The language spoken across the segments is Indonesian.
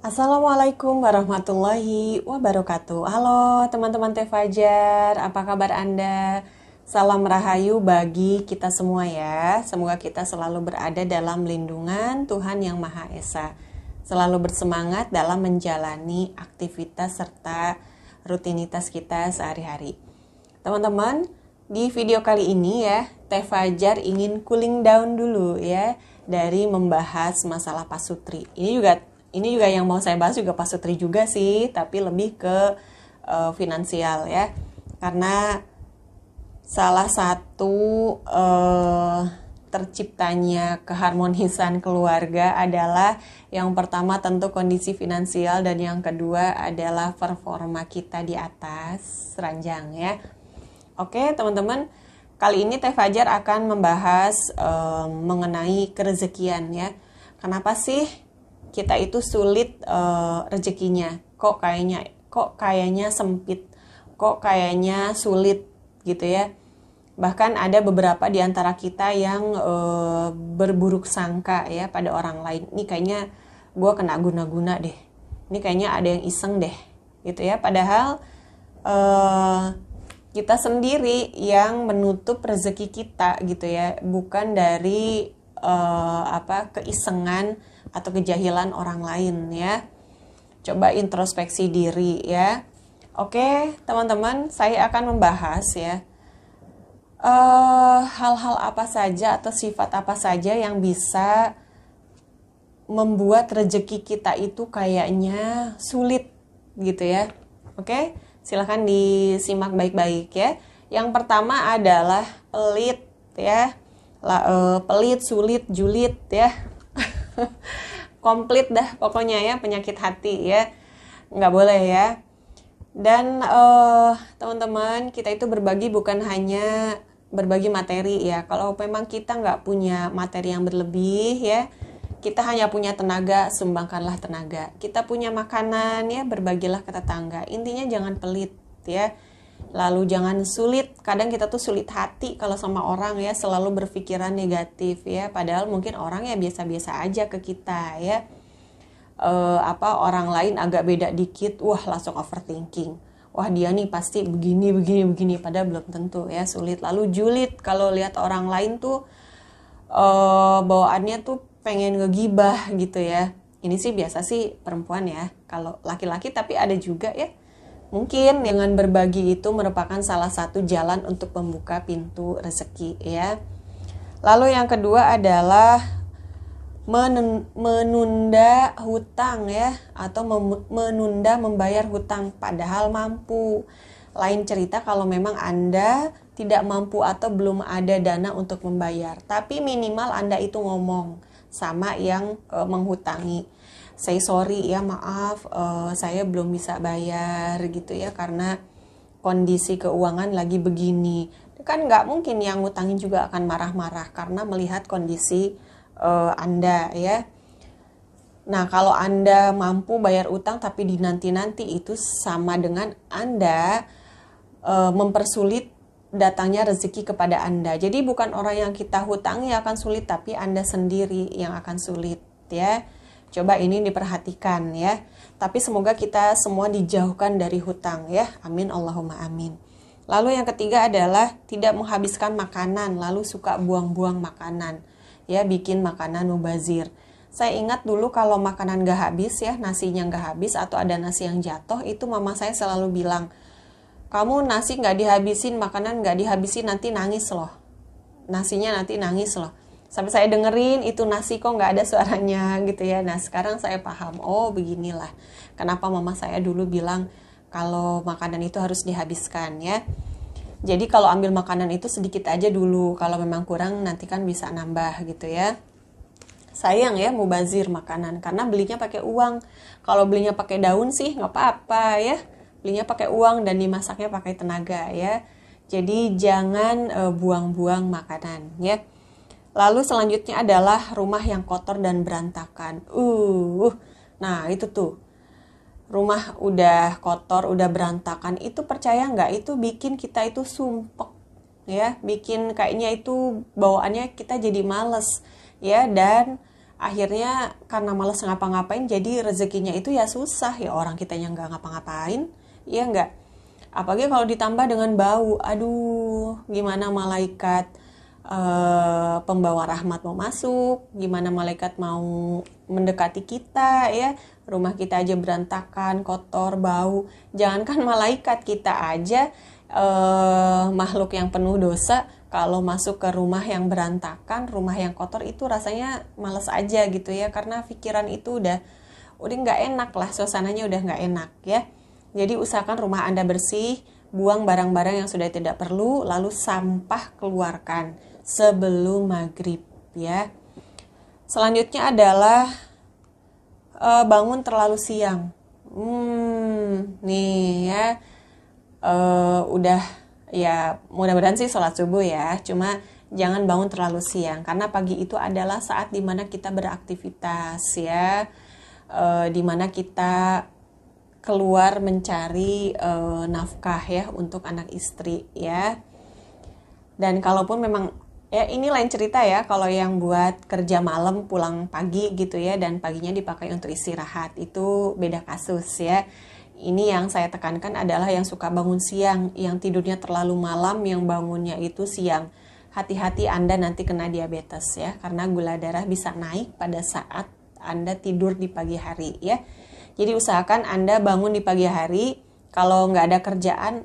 Assalamualaikum warahmatullahi wabarakatuh. Halo teman-teman Teh Fajar, apa kabar Anda? Salam rahayu bagi kita semua ya. Semoga kita selalu berada dalam lindungan Tuhan Yang Maha Esa. Selalu bersemangat dalam menjalani aktivitas serta rutinitas kita sehari-hari. Teman-teman, di video kali ini ya, Teh Fajar ingin cooling down dulu ya dari membahas masalah pasutri. Ini juga yang mau saya bahas juga pasutri juga sih, tapi lebih ke finansial ya. Karena salah satu terciptanya keharmonisan keluarga adalah yang pertama tentu kondisi finansial dan yang kedua adalah performa kita di atas ranjang ya. Oke teman-teman, kali ini Teh Fajar akan membahas mengenai kerezekian ya. Kenapa sih kita itu sulit rezekinya? Kok kayaknya sempit, kok kayaknya sulit gitu ya. Bahkan ada beberapa di antara kita yang berburuk sangka ya pada orang lain. Ini kayaknya gue kena guna-guna deh. Ini kayaknya ada yang iseng deh gitu ya. Padahal kita sendiri yang menutup rezeki kita gitu ya, bukan dari keisengan atau kejahilan orang lain ya. Coba introspeksi diri ya. Oke teman-teman, saya akan membahas ya hal-hal apa saja atau sifat apa saja yang bisa membuat rezeki kita itu kayaknya sulit gitu ya. Oke, silahkan disimak baik-baik ya. Yang pertama adalah pelit ya. Pelit, sulit, julid ya. Komplit dah pokoknya ya, penyakit hati ya, nggak boleh ya. Dan teman-teman, kita itu berbagi bukan hanya berbagi materi ya. Kalau memang kita nggak punya materi yang berlebih ya, kita hanya punya tenaga, sumbangkanlah tenaga. Kita punya makanan ya, berbagilah ke tetangga. Intinya jangan pelit ya. Lalu jangan sulit. Kadang kita tuh sulit hati kalau sama orang ya, selalu berpikiran negatif ya. Padahal mungkin orang ya biasa-biasa aja ke kita ya. Orang lain agak beda dikit, wah langsung overthinking. Wah dia nih pasti begini. Padahal belum tentu ya, sulit. Lalu julid, kalau lihat orang lain tuh bawaannya tuh pengen ngegibah gitu ya. Ini sih biasa sih perempuan ya. Kalau laki-laki tapi ada juga ya. Mungkin dengan berbagi itu merupakan salah satu jalan untuk membuka pintu rezeki ya. Lalu yang kedua adalah menunda hutang ya, atau menunda membayar hutang padahal mampu. Lain cerita kalau memang Anda tidak mampu atau belum ada dana untuk membayar, tapi minimal Anda itu ngomong sama yang menghutangi. Say sorry ya, maaf saya belum bisa bayar gitu ya, karena kondisi keuangan lagi begini. Kan nggak mungkin yang ngutangin juga akan marah-marah karena melihat kondisi Anda ya. Nah kalau Anda mampu bayar utang tapi dinanti-nanti, itu sama dengan Anda mempersulit datangnya rezeki kepada Anda. Jadi bukan orang yang kita hutangi akan sulit, tapi Anda sendiri yang akan sulit ya. Coba ini diperhatikan ya. Tapi semoga kita semua dijauhkan dari hutang ya. Amin Allahumma amin. Lalu yang ketiga adalah tidak menghabiskan makanan, lalu suka buang-buang makanan. Ya, bikin makanan mubazir. Saya ingat dulu kalau makanan gak habis ya, nasinya gak habis atau ada nasi yang jatuh, itu mama saya selalu bilang, kamu nasi gak dihabisin, makanan gak dihabisin, nanti nangis loh. Nasinya nanti nangis loh. Sampai saya dengerin itu nasi kok nggak ada suaranya gitu ya. Nah sekarang saya paham, oh beginilah kenapa mama saya dulu bilang kalau makanan itu harus dihabiskan ya. Jadi kalau ambil makanan itu sedikit aja dulu, kalau memang kurang nanti kan bisa nambah gitu ya. Sayang ya mubazir makanan, karena belinya pakai uang. Kalau belinya pakai daun sih nggak apa-apa ya, belinya pakai uang dan dimasaknya pakai tenaga ya. Jadi jangan buang-buang makanan ya. Lalu selanjutnya adalah rumah yang kotor dan berantakan. Nah itu tuh, rumah udah kotor, udah berantakan, itu percaya nggak? Itu bikin kita itu sumpek ya, bikin kayaknya itu bawaannya kita jadi males ya, dan akhirnya karena males ngapa-ngapain jadi rezekinya itu ya susah, ya orang kitanya nggak ngapa-ngapain, ya nggak. Apalagi kalau ditambah dengan bau, aduh, gimana malaikat pembawa rahmat mau masuk, gimana malaikat mau mendekati kita, ya. Rumah kita aja berantakan, kotor, bau. Jangankan malaikat, kita aja makhluk yang penuh dosa, kalau masuk ke rumah yang berantakan, rumah yang kotor itu rasanya males aja gitu ya, karena pikiran itu udah nggak enak lah, suasananya udah nggak enak ya. Jadi usahakan rumah Anda bersih, buang barang-barang yang sudah tidak perlu, lalu sampah keluarkan sebelum maghrib ya. Selanjutnya adalah bangun terlalu siang. Nih ya, udah ya mudah-mudahan sih sholat subuh ya. Cuma jangan bangun terlalu siang karena pagi itu adalah saat dimana kita beraktivitas ya, dimana kita keluar mencari nafkah ya untuk anak istri ya. Dan kalaupun memang ya ini lain cerita ya, kalau yang buat kerja malam pulang pagi gitu ya dan paginya dipakai untuk istirahat, itu beda kasus ya. Ini yang saya tekankan adalah yang suka bangun siang, yang tidurnya terlalu malam, yang bangunnya itu siang. Hati-hati Anda nanti kena diabetes ya, karena gula darah bisa naik pada saat Anda tidur di pagi hari ya. Jadi usahakan Anda bangun di pagi hari. Kalau nggak ada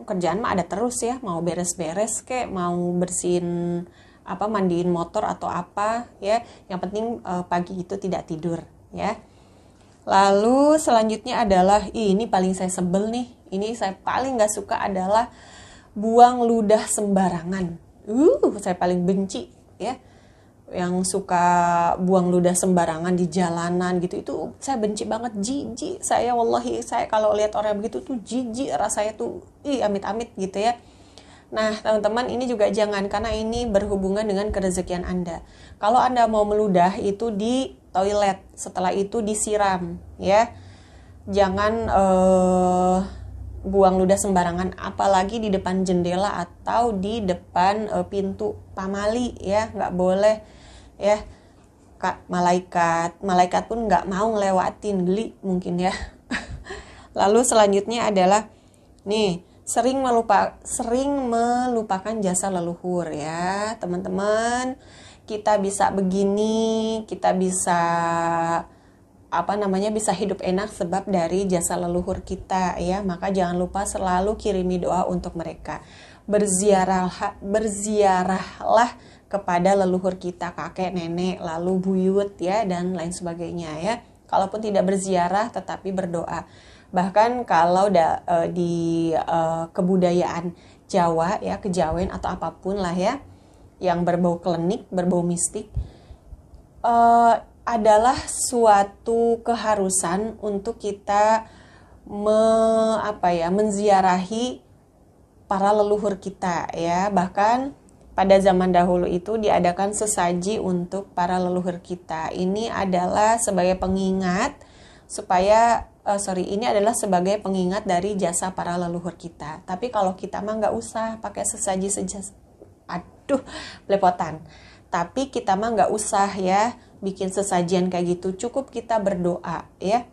kerjaan mah ada terus ya, mau beres-beres kek, mau bersihin mandiin motor atau apa ya, yang penting pagi itu tidak tidur ya. Lalu selanjutnya adalah ini paling saya sebel nih, ini saya paling nggak suka adalah buang ludah sembarangan. Saya paling benci ya, yang suka buang ludah sembarangan di jalanan gitu, itu saya benci banget, jijik saya, wallahi saya kalau lihat orang begitu tuh jijik rasanya tuh, amit-amit gitu ya. Nah teman-teman, ini juga jangan, karena ini berhubungan dengan kerezekian Anda. Kalau Anda mau meludah itu di toilet, setelah itu disiram ya. Jangan buang ludah sembarangan, apalagi di depan jendela atau di depan pintu pamali ya, nggak boleh ya. Malaikat pun nggak mau ngelewatin, geli mungkin ya. Lalu selanjutnya adalah nih, sering melupakan jasa leluhur ya teman-teman. Kita bisa begini, kita bisa bisa hidup enak sebab dari jasa leluhur kita ya. Maka jangan lupa selalu kirimi doa untuk mereka. Berziarahlah kepada leluhur kita, kakek, nenek, lalu buyut ya, dan lain sebagainya ya. Kalaupun tidak berziarah tetapi berdoa. Bahkan kalau di kebudayaan Jawa ya, kejawen atau apapun lah ya, yang berbau klinik, berbau mistik, adalah suatu keharusan untuk kita menziarahi para leluhur kita ya. Bahkan pada zaman dahulu itu diadakan sesaji untuk para leluhur kita. Ini adalah sebagai pengingat ini adalah sebagai pengingat dari jasa para leluhur kita. Tapi kalau kita mah nggak usah pakai sesaji belepotan. Tapi kita mah nggak usah ya bikin sesajian kayak gitu. Cukup kita berdoa ya,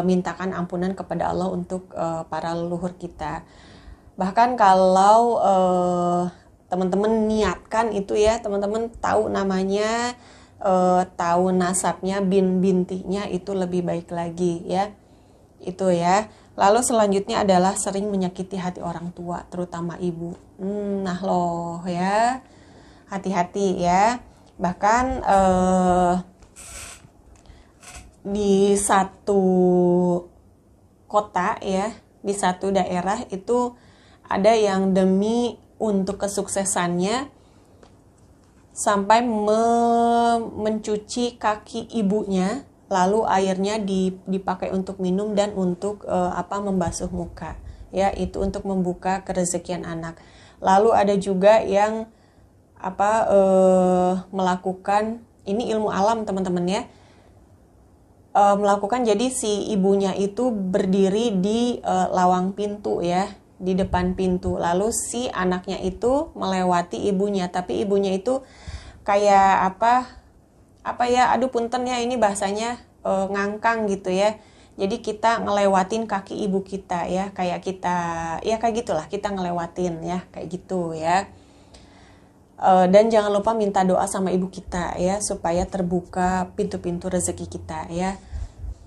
mintakan ampunan kepada Allah untuk para leluhur kita. Bahkan kalau teman-teman niatkan itu ya, teman-teman tahu namanya, tahu nasabnya, bintinya, itu lebih baik lagi ya. Itu ya. Lalu selanjutnya adalah sering menyakiti hati orang tua, terutama ibu. Nah loh ya, hati-hati ya. Bahkan di satu kota ya, di satu daerah itu ada yang demi untuk kesuksesannya sampai mencuci kaki ibunya, lalu airnya dipakai untuk minum dan untuk membasuh muka ya, itu untuk membuka kerezekian anak. Lalu ada juga yang melakukan, ini ilmu alam teman-teman ya, melakukan, jadi si ibunya itu berdiri di lawang pintu ya, di depan pintu, lalu si anaknya itu melewati ibunya, tapi ibunya itu kayak apa ya, aduh punten ya ini bahasanya ngangkang gitu ya. Jadi kita ngelewatin kaki ibu kita ya, kayak kita ya kayak gitulah, kita ngelewatin ya kayak gitu ya. Dan jangan lupa minta doa sama ibu kita ya, supaya terbuka pintu-pintu rezeki kita ya.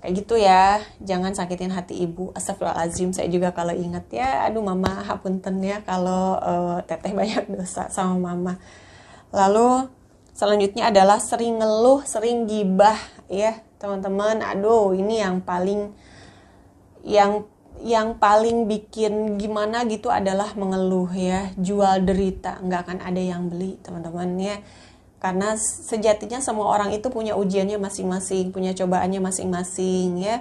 Kayak gitu ya, jangan sakitin hati ibu. Astagfirullahaladzim, saya juga kalau ingat ya, aduh mama hapunten ya kalau teteh banyak dosa sama mama. Lalu selanjutnya adalah sering ngeluh, sering gibah ya teman-teman. Aduh, ini yang paling bikin gimana gitu adalah mengeluh ya, jual derita, nggak akan ada yang beli teman-teman ya. Karena sejatinya semua orang itu punya ujiannya masing-masing, punya cobaannya masing-masing ya.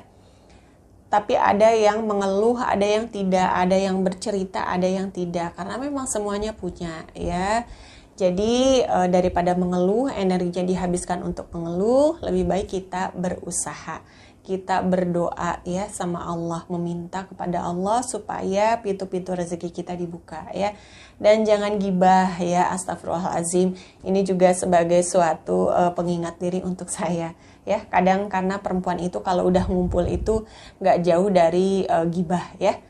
Tapi ada yang mengeluh, ada yang tidak, ada yang bercerita, ada yang tidak. Karena memang semuanya punya ya. Jadi daripada mengeluh, energinya dihabiskan untuk mengeluh, lebih baik kita berusaha. Kita berdoa ya sama Allah, meminta kepada Allah supaya pintu-pintu rezeki kita dibuka ya. Dan jangan gibah ya, astagfirullahalazim. Ini juga sebagai suatu pengingat diri untuk saya ya. Kadang karena perempuan itu kalau udah ngumpul itu nggak jauh dari gibah ya.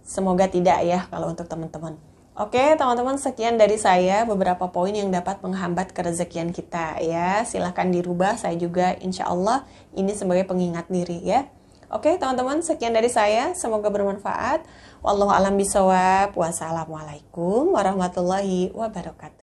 Semoga tidak ya kalau untuk teman-teman. Oke teman-teman, sekian dari saya beberapa poin yang dapat menghambat kerezekian kita ya. Silahkan dirubah, saya juga insya Allah ini sebagai pengingat diri ya. Oke teman-teman, sekian dari saya, semoga bermanfaat. Wallahu a'lam bishawab. Wassalamualaikum warahmatullahi wabarakatuh.